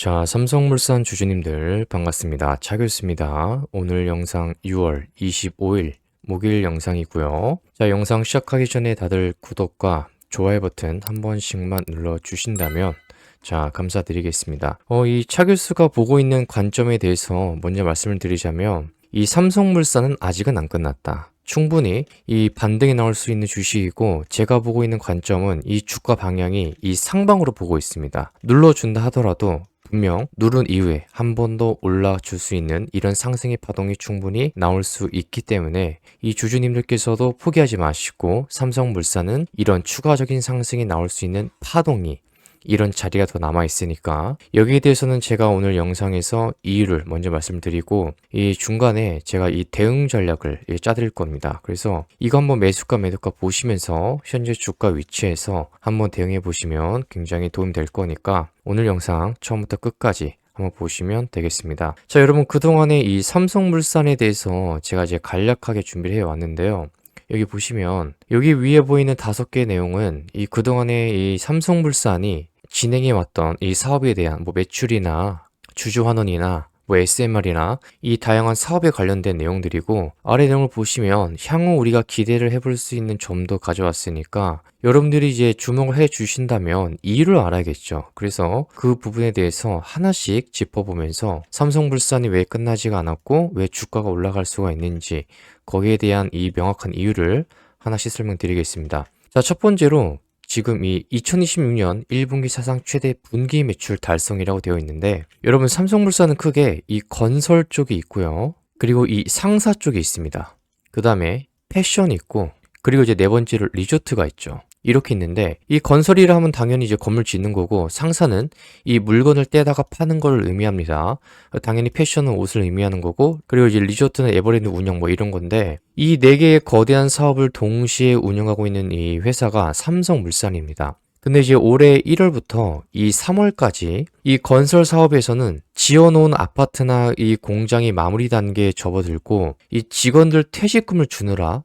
자, 삼성물산 주주님들 반갑습니다. 차교수입니다. 오늘 영상 6월 25일 목요일 영상이고요. 자, 영상 시작하기 전에 다들 구독과 좋아요 버튼 한 번씩만 눌러주신다면 자, 감사드리겠습니다. 이 차교수가 보고 있는 관점에 대해서 먼저 말씀을 드리자면 이 삼성물산은 아직은 안 끝났다. 충분히 이 반등이 나올 수 있는 주식이고 제가 보고 있는 관점은 이 주가 방향이 이 상방으로 보고 있습니다. 눌러준다 하더라도 분명 누른 이후에 한 번 더 올라줄 수 있는 이런 상승의 파동이 충분히 나올 수 있기 때문에 이 주주님들께서도 포기하지 마시고 삼성물산은 이런 추가적인 상승이 나올 수 있는 파동이 이런 자리가 더 남아 있으니까 여기에 대해서는 제가 오늘 영상에서 이유를 먼저 말씀드리고 이 중간에 제가 이 대응 전략을 짜드릴 겁니다. 그래서 이거 한번 매수가 매도가 보시면서 현재 주가 위치에서 한번 대응해 보시면 굉장히 도움이 될 거니까 오늘 영상 처음부터 끝까지 한번 보시면 되겠습니다. 자, 여러분 그동안에 이 삼성물산에 대해서 제가 이제 간략하게 준비를 해 왔는데요. 여기 보시면 여기 위에 보이는 5개의 내용은 이 그동안에 이 삼성물산이 진행해 왔던 이 사업에 대한 매출이나 주주 환원이나 SMR이나 이 다양한 사업에 관련된 내용들이고 아래 내용을 보시면 향후 우리가 기대를 해볼 수 있는 점도 가져왔으니까 여러분들이 이제 주목을 해 주신다면 이유를 알아야겠죠. 그래서 그 부분에 대해서 하나씩 짚어보면서 삼성물산이 왜 끝나지가 않았고 왜 주가가 올라갈 수가 있는지 거기에 대한 이 명확한 이유를 하나씩 설명드리겠습니다. 자, 첫 번째로 지금 이 2026년 1분기 사상 최대 분기 매출 달성이라고 되어 있는데 여러분 삼성물산은 크게 이 건설 쪽이 있고요. 그리고 이 상사 쪽이 있습니다. 그 다음에 패션이 있고 그리고 이제 네 번째로 리조트가 있죠. 이렇게 있는데 이 건설이라 하면 당연히 이제 건물 짓는 거고 상사는 이 물건을 떼다가 파는 걸 의미합니다. 당연히 패션은 옷을 의미하는 거고 그리고 이제 리조트는 에버랜드 운영 이런 건데 이 네 개의 거대한 사업을 동시에 운영하고 있는 이 회사가 삼성물산입니다. 근데 이제 올해 1월부터 이 3월까지 이 건설 사업에서는 지어놓은 아파트나 이 공장이 마무리 단계에 접어들고 이 직원들 퇴직금을 주느라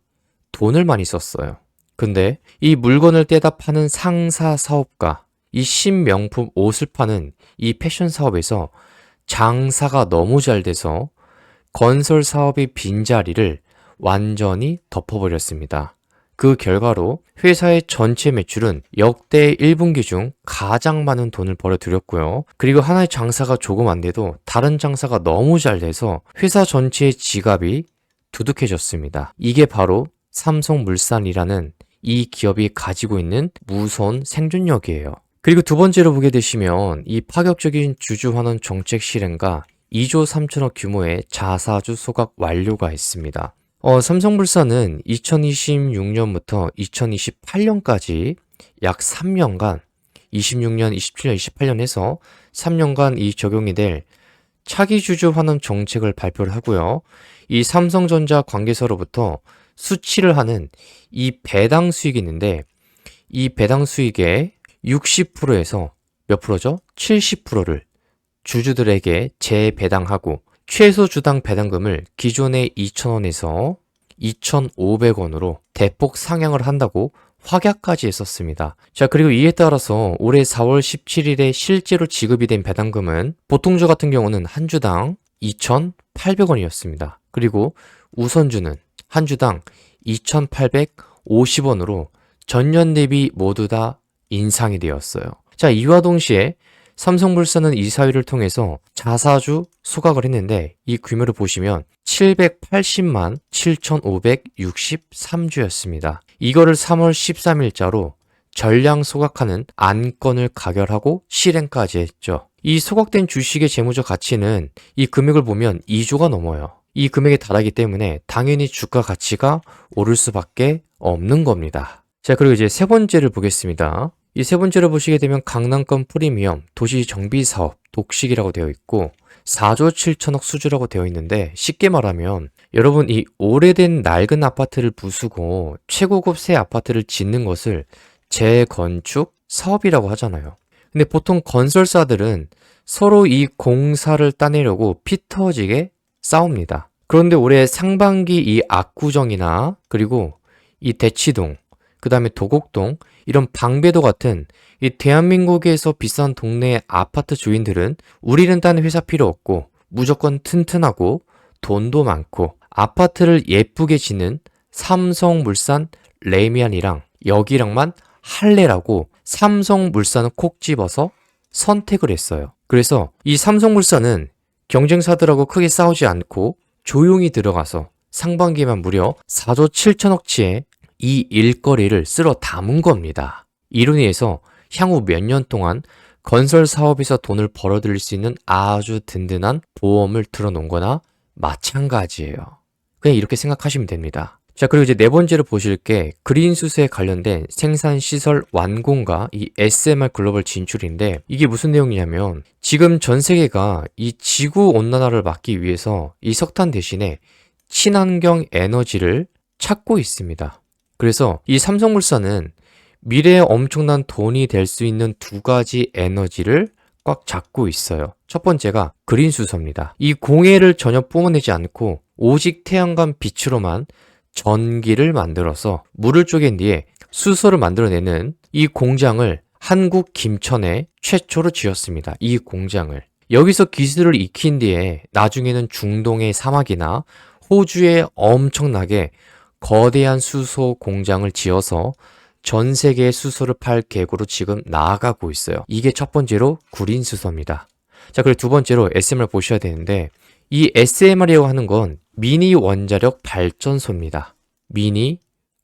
돈을 많이 썼어요. 근데 이 물건을 떼다 파는 상사 사업가, 이 신명품 옷을 파는 이 패션 사업에서 장사가 너무 잘 돼서 건설 사업의 빈자리를 완전히 덮어버렸습니다. 그 결과로 회사의 전체 매출은 역대 1분기 중 가장 많은 돈을 벌어들였고요. 그리고 하나의 장사가 조금 안 돼도 다른 장사가 너무 잘 돼서 회사 전체의 지갑이 두둑해졌습니다. 이게 바로 삼성물산이라는 이 기업이 가지고 있는 무서운 생존력이에요. 그리고 두 번째로 보게 되시면 이 파격적인 주주 환원 정책 실행과 2조 3천억 규모의 자사주 소각 완료가 있습니다. 삼성물산은 2026년부터 2028년까지 약 3년간 26년, 27년, 28년 해서 3년간 이 적용이 될 차기 주주 환원 정책을 발표를 하고요. 이 삼성전자 관계사로부터 수치를 하는 이 배당 수익이 있는데 이 배당 수익의 60%에서 몇 프로죠? 70%를 주주들에게 재배당하고 최소 주당 배당금을 기존의 2,000원에서 2,500원으로 대폭 상향을 한다고 확약까지 했었습니다. 자, 그리고 이에 따라서 올해 4월 17일에 실제로 지급이 된 배당금은 보통주 같은 경우는 한 주당 2,800원이었습니다. 그리고 우선주는 한 주당 2,850원으로 전년 대비 모두 다 인상이 되었어요. 자, 이와 동시에 삼성물산은 이 사유를 통해서 자사주 소각을 했는데 이 규모를 보시면 780만 7,563주였습니다. 이거를 3월 13일자로 전량 소각하는 안건을 가결하고 실행까지 했죠. 이 소각된 주식의 재무적 가치는 이 금액을 보면 2조가 넘어요. 이 금액에 달하기 때문에 당연히 주가 가치가 오를 수밖에 없는 겁니다. 자, 그리고 이제 세 번째를 보겠습니다. 이 세 번째를 보시게 되면 강남권 프리미엄 도시정비사업 독식이라고 되어 있고 4조 7천억 수주라고 되어 있는데 쉽게 말하면 여러분 이 오래된 낡은 아파트를 부수고 최고급 새 아파트를 짓는 것을 재건축 사업이라고 하잖아요. 근데 보통 건설사들은 서로 이 공사를 따내려고 피 터지게 싸웁니다. 그런데 올해 상반기 이 압구정이나 그리고 이 대치동, 그 다음에 도곡동 이런 방배도 같은 이 대한민국에서 비싼 동네 아파트 주인들은 우리는 딴 회사 필요 없고 무조건 튼튼하고 돈도 많고 아파트를 예쁘게 짓는 삼성물산 레미안이랑 여기랑만 할래라고 삼성물산을 콕 집어서 선택을 했어요. 그래서 이 삼성물산은 경쟁사들하고 크게 싸우지 않고 조용히 들어가서 상반기에만 무려 4조 7천억치의 이 일거리를 쓸어 담은 겁니다. 이로 인해서 향후 몇 년 동안 건설 사업에서 돈을 벌어들일 수 있는 아주 든든한 보험을 들어놓은 거나 마찬가지예요. 그냥 이렇게 생각하시면 됩니다. 자, 그리고 이제 네 번째로 보실 게 그린수소에 관련된 생산시설 완공과 이 SMR 글로벌 진출인데 이게 무슨 내용이냐면 지금 전 세계가 이 지구온난화를 막기 위해서 이 석탄 대신에 친환경 에너지를 찾고 있습니다. 그래서 이 삼성물산은 미래에 엄청난 돈이 될 수 있는 두 가지 에너지를 꽉 잡고 있어요. 첫 번째가 그린수소입니다. 이 공해를 전혀 뿜어내지 않고 오직 태양광 빛으로만 전기를 만들어서 물을 쪼갠 뒤에 수소를 만들어내는 이 공장을 한국 김천에 최초로 지었습니다. 이 공장을. 여기서 기술을 익힌 뒤에 나중에는 중동의 사막이나 호주에 엄청나게 거대한 수소 공장을 지어서 전 세계에 수소를 팔 계획으로 지금 나아가고 있어요. 이게 첫 번째로 구린수소입니다. 자, 그리고 두 번째로 SMR 보셔야 되는데 이 SMR이라고 하는 건 미니 원자력 발전소입니다. 미니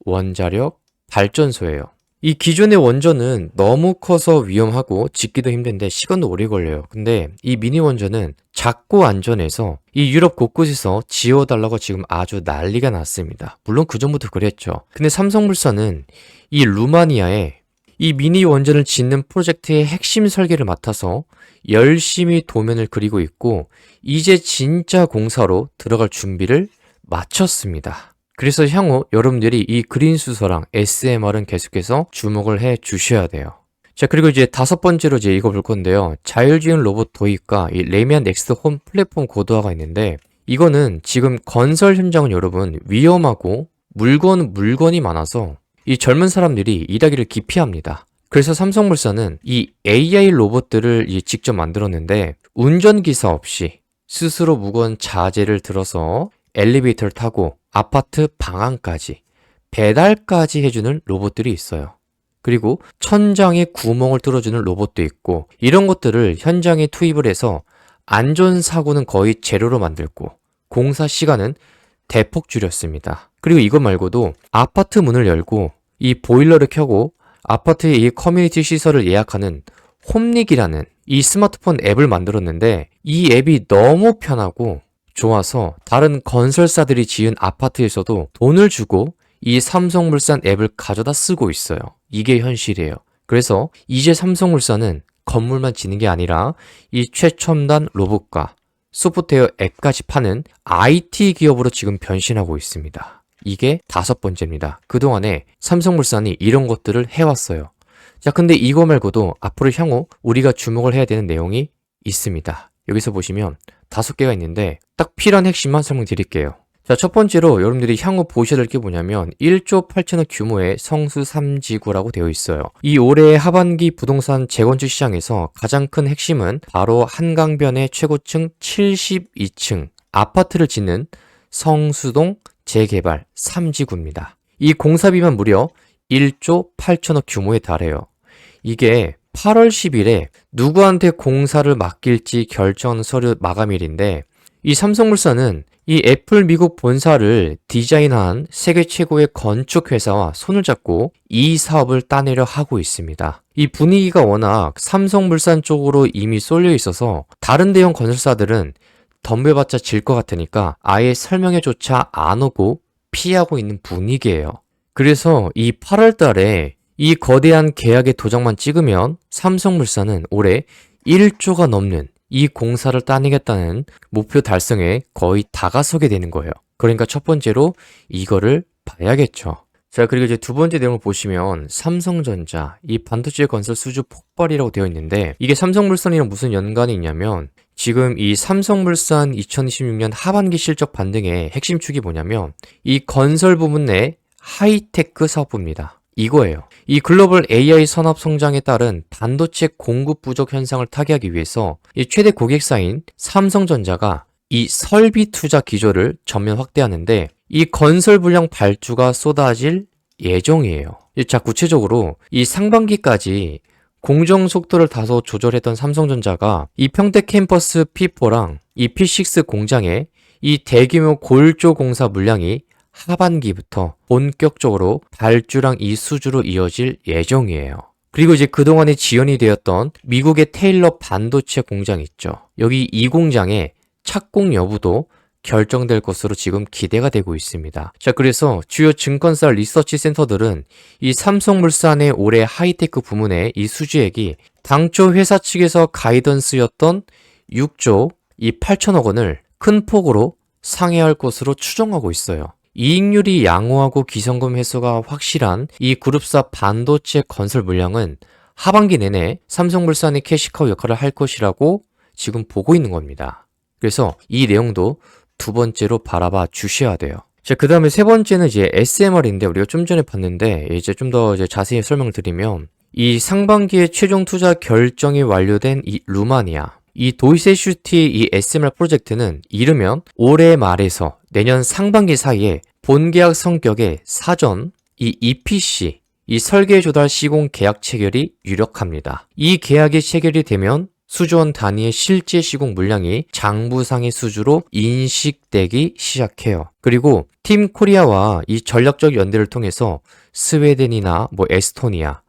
원자력 발전소예요. 이 기존의 원전은 너무 커서 위험하고 짓기도 힘든데 시간도 오래 걸려요. 근데 이 미니 원전은 작고 안전해서 이 유럽 곳곳에서 지어달라고 지금 아주 난리가 났습니다. 물론 그전부터 그랬죠. 근데 삼성물산은 이 루마니아에 이 미니 원전을 짓는 프로젝트의 핵심 설계를 맡아서 열심히 도면을 그리고 있고 이제 진짜 공사로 들어갈 준비를 마쳤습니다. 그래서 향후 여러분들이 이 그린수소랑 SMR은 계속해서 주목을 해 주셔야 돼요. 자, 그리고 이제 다섯 번째로 이제 이거 볼 건데요. 자율주행 로봇 도입과 이 레미안 넥스트 홈 플랫폼 고도화가 있는데 이거는 지금 건설 현장은 여러분 위험하고 물건이 많아서 이 젊은 사람들이 일하기를 기피합니다. 그래서 삼성물산은 이 AI 로봇들을 직접 만들었는데 운전기사 없이 스스로 무거운 자재를 들어서 엘리베이터를 타고 아파트 방안까지 배달까지 해주는 로봇들이 있어요. 그리고 천장에 구멍을 뚫어주는 로봇도 있고 이런 것들을 현장에 투입을 해서 안전사고는 거의 제로로 만들고 공사 시간은 대폭 줄였습니다. 그리고 이것 말고도 아파트 문을 열고 이 보일러를 켜고 아파트의 이 커뮤니티 시설을 예약하는 홈릭이라는 이 스마트폰 앱을 만들었는데 이 앱이 너무 편하고 좋아서 다른 건설사들이 지은 아파트에서도 돈을 주고 이 삼성물산 앱을 가져다 쓰고 있어요. 이게 현실이에요. 그래서 이제 삼성물산은 건물만 짓는 게 아니라 이 최첨단 로봇과 소프트웨어 앱까지 파는 IT 기업으로 지금 변신하고 있습니다. 이게 다섯 번째입니다. 그동안에 삼성물산이 이런 것들을 해왔어요. 자, 근데 이거 말고도 앞으로 향후 우리가 주목을 해야 되는 내용이 있습니다. 여기서 보시면 5개가 있는데 딱 필요한 핵심만 설명드릴게요. 자, 첫 번째로 여러분들이 향후 보셔야 될 게 뭐냐면 1조 8천억 규모의 성수 3지구라고 되어 있어요. 이 올해 하반기 부동산 재건축 시장에서 가장 큰 핵심은 바로 한강변의 최고층 72층 아파트를 짓는 성수동 재개발 3지구입니다. 이 공사비만 무려 1조 8천억 규모에 달해요. 이게 8월 10일에 누구한테 공사를 맡길지 결정 서류 마감일인데 이 삼성물산은 이 애플 미국 본사를 디자인한 세계 최고의 건축 회사와 손을 잡고 이 사업을 따내려 하고 있습니다. 이 분위기가 워낙 삼성물산 쪽으로 이미 쏠려 있어서 다른 대형 건설사들은 덤벼봤자 질 것 같으니까 아예 설명회조차 안 오고 피하고 있는 분위기예요. 그래서 이 8월 달에 이 거대한 계약의 도장만 찍으면 삼성물산은 올해 1조가 넘는 이 공사를 따내겠다는 목표 달성에 거의 다가서게 되는 거예요. 그러니까 첫 번째로 이거를 봐야겠죠. 자, 그리고 이제 두 번째 내용을 보시면 삼성전자, 이 반도체 건설 수주 폭발이라고 되어 있는데 이게 삼성물산이랑 무슨 연관이 있냐면 지금 이 삼성물산 2026년 하반기 실적 반등의 핵심 축이 뭐냐면 이 건설 부문 내 하이테크 사업부입니다. 이거예요. 이 글로벌 AI 산업 성장에 따른 반도체 공급 부족 현상을 타개하기 위해서 이 최대 고객사인 삼성전자가 이 설비 투자 기조를 전면 확대하는데 이 건설 분량 발주가 쏟아질 예정이에요. 자, 구체적으로 이 상반기까지 공정 속도를 다소 조절했던 삼성전자가 이 평택 캠퍼스 P4랑 이 P6 공장에 이 대규모 골조 공사 물량이 하반기부터 본격적으로 발주랑 이 수주로 이어질 예정이에요. 그리고 이제 그동안에 지연이 되었던 미국의 테일러 반도체 공장 있죠. 여기 이 공장의 착공 여부도 결정될 것으로 지금 기대가 되고 있습니다. 자, 그래서 주요 증권사 리서치 센터들은 이 삼성물산의 올해 하이테크 부문의 이 수주액이 당초 회사 측에서 가이던스였던 6조 이 8천억 원을 큰 폭으로 상회할 것으로 추정하고 있어요. 이익률이 양호하고 기성금 회수가 확실한 이 그룹사 반도체 건설 물량은 하반기 내내 삼성물산의 캐시카우 역할을 할 것이라고 지금 보고 있는 겁니다. 그래서 이 내용도 두 번째로 바라봐 주셔야 돼요. 자, 그 다음에 세 번째는 이제 SMR인데 우리가 좀 전에 봤는데 이제 좀 더 자세히 설명을 드리면 이 상반기에 최종 투자 결정이 완료된 이 루마니아 이 도이세슈티 이 SMR 프로젝트는 이르면 올해 말에서 내년 상반기 사이에 본계약 성격의 사전 이 EPC 이 설계 조달 시공 계약 체결이 유력합니다. 이 계약이 체결이 되면 수조원 단위의 실제 시공 물량이 장부상의 수주로 인식되기 시작해요. 그리고 팀 코리아와 이 전략적 연대를 통해서 스웨덴이나 에스토니아,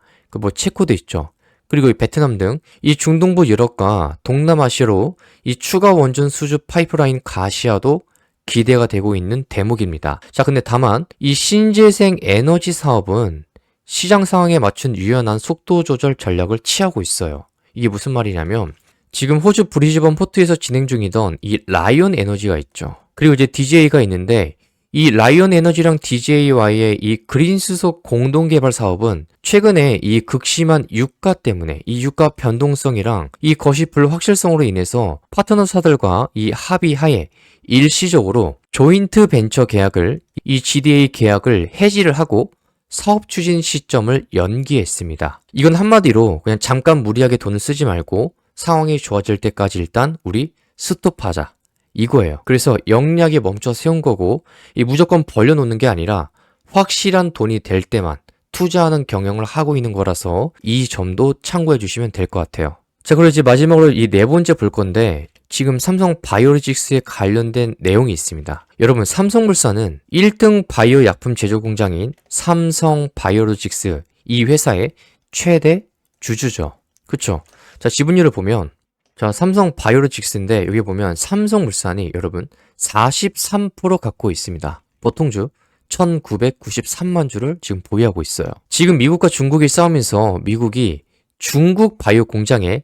체코도 있죠. 그리고 이 베트남 등 이 중동부 유럽과 동남아시아로 이 추가 원전 수주 파이프라인 가시화도 기대가 되고 있는 대목입니다. 자, 근데 다만 이 신재생 에너지 사업은 시장 상황에 맞춘 유연한 속도 조절 전략을 취하고 있어요. 이게 무슨 말이냐면 지금 호주 브리즈번 포트에서 진행 중이던 이 라이온 에너지가 있죠. 그리고 이제 DJ가 있는데 이 라이온 에너지랑 DJ와의 이 그린 수소 공동 개발 사업은 최근에 이 극심한 유가 때문에 이 유가 변동성이랑 이 것이 불확실성으로 인해서 파트너사들과 이 합의하에 일시적으로 조인트 벤처 계약을 이 GDA 계약을 해지를 하고 사업 추진 시점을 연기했습니다. 이건 한마디로 그냥 잠깐 무리하게 돈을 쓰지 말고 상황이 좋아질 때까지 일단 우리 스톱하자. 이거예요. 그래서 영리하게 멈춰 세운 거고 이 무조건 벌려놓는 게 아니라 확실한 돈이 될 때만 투자하는 경영을 하고 있는 거라서 이 점도 참고해 주시면 될 것 같아요. 자, 그리고 이제 마지막으로 이 네 번째 볼 건데 지금 삼성 바이오로직스에 관련된 내용이 있습니다. 여러분, 삼성물산은 1등 바이오 약품 제조 공장인 삼성 바이오로직스 이 회사의 최대 주주죠. 그쵸? 자, 지분율을 보면 자, 삼성 바이오로직스인데 여기 보면 삼성물산이 여러분 43% 갖고 있습니다. 보통주 1993만 주를 지금 보유하고 있어요. 지금 미국과 중국이 싸우면서 미국이 중국 바이오 공장에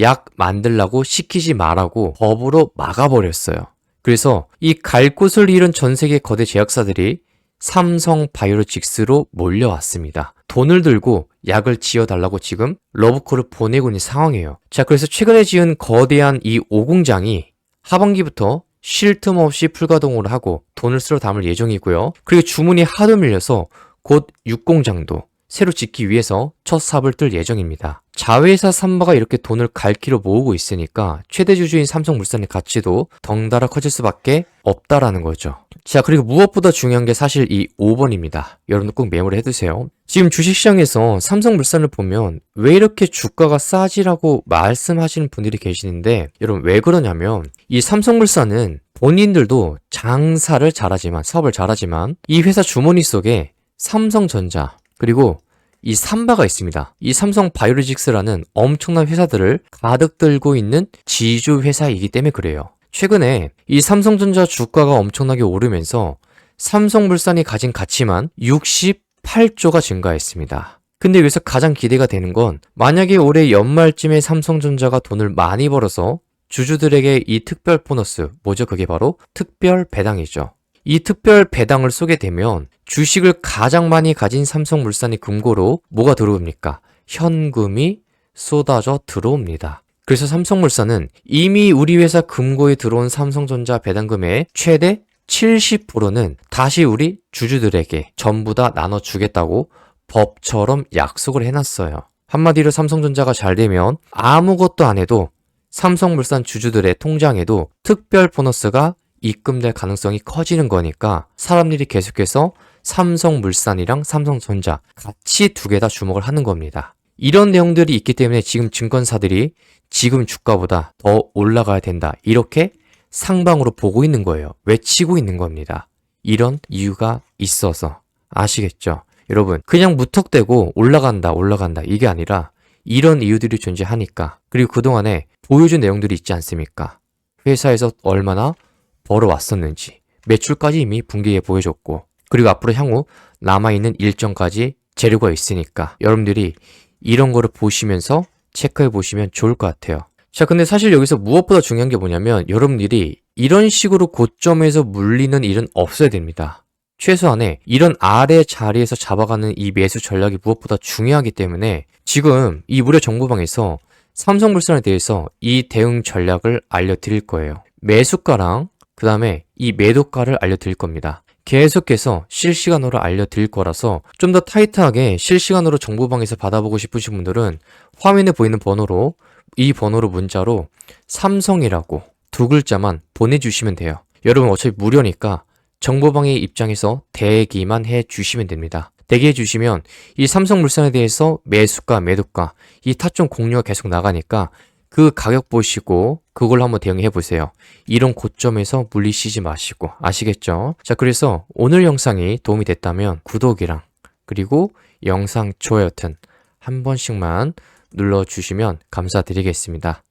약 만들라고 시키지 말라고 법으로 막아버렸어요. 그래서 이 갈 곳을 잃은 전 세계 거대 제약사들이 삼성 바이오로직스로 몰려왔습니다. 돈을 들고 약을 지어달라고 지금 러브콜을 보내고 있는 상황이에요. 자, 그래서 최근에 지은 거대한 이 5공장이 하반기부터 쉴 틈 없이 풀가동을 하고 돈을 쓸어 담을 예정이고요. 그리고 주문이 하도 밀려서 곧 6공장도 새로 짓기 위해서 첫 삽을 뜰 예정입니다. 자회사 삼바가 이렇게 돈을 갈퀴로 모으고 있으니까 최대 주주인 삼성물산의 가치도 덩달아 커질 수밖에 없다라는 거죠. 자, 그리고 무엇보다 중요한 게 사실 이 5번입니다. 여러분도 꼭 메모를 해두세요. 지금 주식시장에서 삼성물산을 보면 왜 이렇게 주가가 싸지라고 말씀하시는 분들이 계시는데 여러분 왜 그러냐면 이 삼성물산은 본인들도 장사를 잘하지만 사업을 잘하지만 이 회사 주머니 속에 삼성전자 그리고 이 삼바가 있습니다. 이 삼성 바이오로직스라는 엄청난 회사들을 가득 들고 있는 지주 회사이기 때문에 그래요. 최근에 이 삼성전자 주가가 엄청나게 오르면서 삼성물산이 가진 가치만 68조가 증가했습니다. 근데 여기서 가장 기대가 되는 건 만약에 올해 연말쯤에 삼성전자가 돈을 많이 벌어서 주주들에게 이 특별 보너스, 뭐죠? 그게 바로 특별 배당이죠. 이 특별 배당을 쏘게 되면 주식을 가장 많이 가진 삼성물산이 금고로 뭐가 들어옵니까? 현금이 쏟아져 들어옵니다. 그래서 삼성물산은 이미 우리 회사 금고에 들어온 삼성전자 배당금의 최대 70%는 다시 우리 주주들에게 전부 다 나눠주겠다고 법처럼 약속을 해놨어요. 한마디로 삼성전자가 잘 되면 아무것도 안 해도 삼성물산 주주들의 통장에도 특별 보너스가 입금될 가능성이 커지는 거니까 사람들이 계속해서 삼성물산이랑 삼성전자 같이 두 개 다 주목을 하는 겁니다. 이런 내용들이 있기 때문에 지금 증권사들이 지금 주가보다 더 올라가야 된다. 이렇게 상방으로 보고 있는 거예요. 외치고 있는 겁니다. 이런 이유가 있어서. 아시겠죠? 여러분, 그냥 무턱대고 올라간다, 올라간다. 이게 아니라 이런 이유들이 존재하니까. 그리고 그동안에 보여준 내용들이 있지 않습니까? 회사에서 얼마나 벌어왔었는지. 매출까지 이미 분기에 보여줬고. 그리고 앞으로 향후 남아있는 일정까지 재료가 있으니까. 여러분들이 이런 거를 보시면서 체크해 보시면 좋을 것 같아요. 자, 근데 사실 여기서 무엇보다 중요한 게 뭐냐면 여러분들이 이런 식으로 고점에서 물리는 일은 없어야 됩니다. 최소한의 이런 아래 자리에서 잡아가는 이 매수 전략이 무엇보다 중요하기 때문에 지금 이 무료 정보방에서 삼성물산에 대해서 이 대응 전략을 알려드릴 거예요. 매수가랑 그 다음에 이 매도가를 알려드릴 겁니다. 계속해서 실시간으로 알려드릴 거라서 좀 더 타이트하게 실시간으로 정보방에서 받아보고 싶으신 분들은 화면에 보이는 번호로 이 번호로 문자로 삼성이라고 두 글자만 보내주시면 돼요. 여러분 어차피 무료니까 정보방의 입장에서 대기만 해주시면 됩니다. 대기해 주시면 이 삼성물산에 대해서 매수가, 매도가 이 타점 공유가 계속 나가니까 그 가격 보시고 그걸로 한번 대응해 보세요. 이런 고점에서 물리시지 마시고 아시겠죠? 자, 그래서 오늘 영상이 도움이 됐다면 구독이랑 그리고 영상 좋아요 버튼 한 번씩만 눌러주시면 감사드리겠습니다.